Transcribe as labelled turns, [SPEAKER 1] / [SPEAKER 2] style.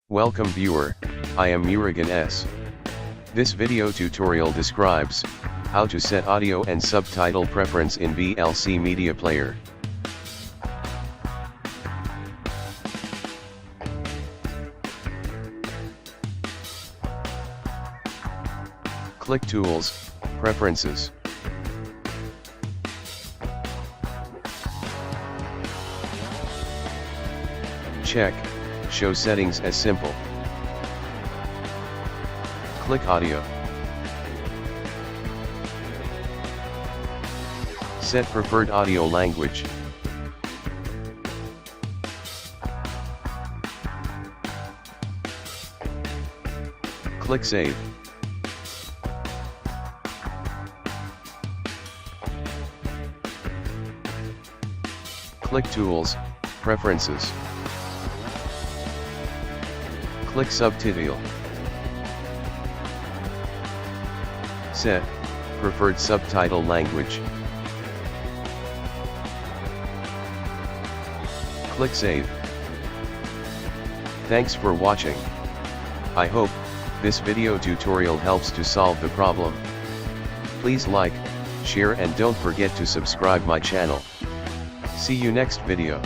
[SPEAKER 1] Welcome viewer, I am Murugan S. This video tutorial describes how to set audio and subtitle preference in VLC media player. Click Tools, Preferences. Check Show Settings as Simple. Click Audio. Set Preferred Audio Language. Click Save. Click Tools, Preferences. Click Subtitle. Set Preferred Subtitle Language. Click Save. Thanks for watching. I hope this video tutorial helps to solve the problem. Please like, share and don't forget to subscribe my channel. See you next video.